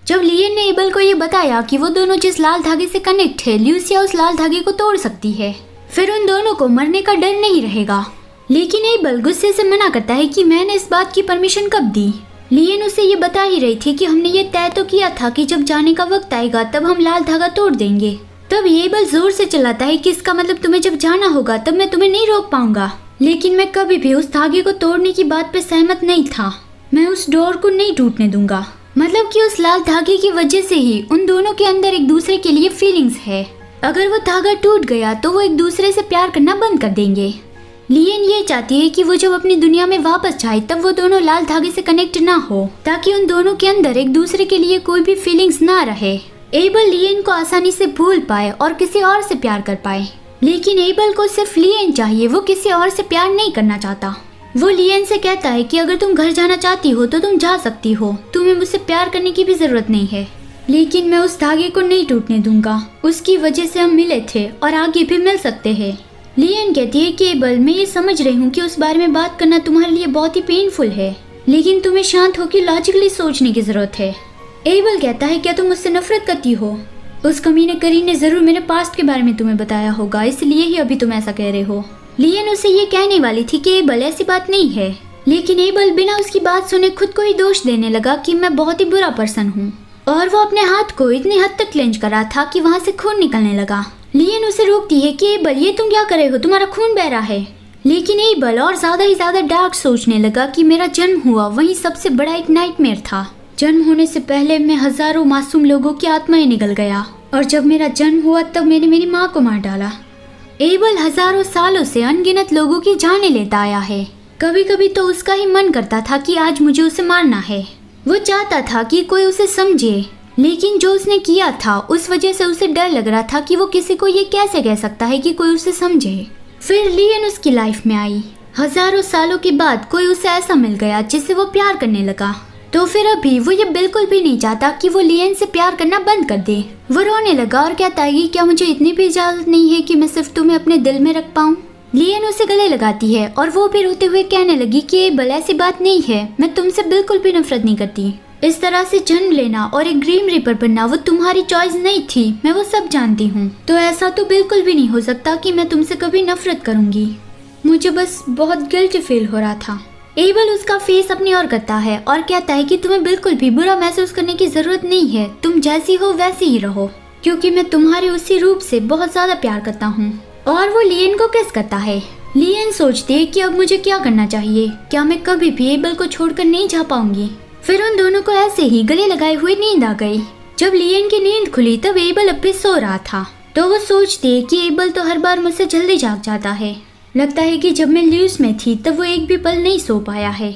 जब लियन ने एबल को ये बताया कि वो दोनों जिस लाल धागे से कनेक्ट है, ल्यूसिया उस लाल धागे को तोड़ सकती है, फिर उन दोनों को मरने का डर नहीं रहेगा। लेकिन एबल गुस्से से मना करता है कि मैंने इस बात की परमिशन कब दी। लियन उसे ये बता ही रही थी कि हमने ये तय तो किया था कि जब जाने का वक्त आएगा तब हम लाल धागा तोड़ देंगे। तब एबल जोर से चिल्लाता है कि इसका मतलब तुम्हें जब जाना होगा तब मैं तुम्हें नहीं रोक पाऊंगा। लेकिन मैं कभी भी उस धागे को तोड़ने की बात पे सहमत नहीं था। मैं उस डोर को नहीं टूटने दूंगा। मतलब कि उस लाल धागे की वजह से ही उन दोनों के अंदर एक दूसरे के लिए फीलिंग्स है। अगर वो धागा टूट गया तो वो एक दूसरे से प्यार करना बंद कर देंगे। लियन ये चाहती है कि वो जब अपनी दुनिया में वापस जाए तब वो दोनों लाल धागे से कनेक्ट ना हो, ताकि उन दोनों के अंदर एक दूसरे के लिए कोई भी फीलिंग्स ना रहे। एबल लियन को आसानी से भूल पाए और किसी और से प्यार कर पाए। लेकिन एबल को सिर्फ लियन चाहिए, वो किसी और से प्यार नहीं करना चाहता। वो लियन से कहता है कि अगर तुम घर जाना चाहती हो तो तुम जा सकती हो, तुम्हें मुझसे प्यार करने की भी जरूरत नहीं है। लेकिन मैं उस धागे को नहीं टूटने दूंगा, उसकी वजह से हम मिले थे और आगे भी मिल सकते हैं। लियन कहती है कि एबल, मैं ये समझ रही हूँ कि उस बारे में बात करना तुम्हारे लिए बहुत ही पेनफुल है, लेकिन तुम्हें शांत होकर लॉजिकली सोचने की जरूरत है। एबल कहता है, क्या तुम मुझसे नफरत करती हो? उस कमीने करीन ने जरूर मेरे पास्ट के बारे में तुम्हें बताया होगा, इसलिए ही अभी तुम ऐसा कह रहे हो। लियन उसे ये कहने वाली थी कि एबल ऐसी बात नहीं है, लेकिन एबल बिना उसकी बात सुने खुद को ही दोष देने लगा कि मैं बहुत ही बुरा पर्सन हूँ, और वो अपने हाथ को इतनी हद तक क्लेंच करा था कि वहाँ से खून निकलने लगा। लियन उसे रोकती है कि एबल, ये तुम क्या कर रहे हो, तुम्हारा खून बह रहा है। लेकिन एबल और ज्यादा ही ज्यादा डार्क सोचने लगा कि मेरा जन्म हुआ वही सबसे बड़ा एक नाइटमेयर था। जन्म होने से पहले मैं हजारों मासूम लोगों की आत्माएं निगल गया, और जब मेरा जन्म हुआ तब मैंने मेरी माँ को मार डाला। एबल हजारों सालों से अनगिनत लोगों की जानें लेता आया है। कभी कभी तो उसका ही मन करता था कि आज मुझे उसे मारना है। वो चाहता था कि कोई उसे समझे, लेकिन जो उसने किया था उस वजह से उसे डर लग रहा था कि वो किसी को ये कैसे कह सकता है कि कोई उसे समझे। फिर लियन उसकी लाइफ में आई। हजारों सालों के बाद कोई उसे ऐसा मिल गया जिससे वो प्यार करने लगा। तो फिर अभी वो ये बिल्कुल भी नहीं चाहता कि वो लियन से प्यार करना बंद कर दे। वो रोने लगा और कहता है कि क्या मुझे इतनी भी इजाजत नहीं है कि मैं सिर्फ तुम्हें अपने दिल में रख पाऊँ। लियन उसे गले लगाती है और वो भी रोते हुए कहने लगी कि एबल, ऐसी बात नहीं है, मैं तुमसे बिल्कुल भी नफरत नहीं करती। इस तरह से जन्म लेना और एक ग्रीम रीपर बनना वो तुम्हारी चॉइस नहीं थी, मैं वो सब जानती हूँ। तो ऐसा तो बिल्कुल भी नहीं हो सकता कि मैं तुमसे कभी नफरत करूंगी। मुझे बस बहुत गिल्ट फील हो रहा था। एबल उसका फेस अपनी ओर करता है और कहता है कि तुम्हें बिल्कुल भी बुरा महसूस करने की जरूरत नहीं है, तुम जैसी हो वैसी ही रहो, क्योंकि मैं तुम्हारे उसी रूप से बहुत ज्यादा प्यार करता हूँ। और वो लियन को किस करता है। लियन सोचती है कि अब मुझे क्या करना चाहिए, क्या मैं कभी भी एबल को छोड़कर नहीं जा पाऊंगी। फिर उन दोनों को ऐसे ही गले लगाए हुए नींद आ गई। जब लियन की नींद खुली तब एबल अब भी सो रहा था। तो वो सोचती है कि एबल तो हर बार मुझसे जल्दी जाग जाता है। लगता है कि जब मैं ल्यूस में थी तब वो एक भी पल नहीं सो पाया है।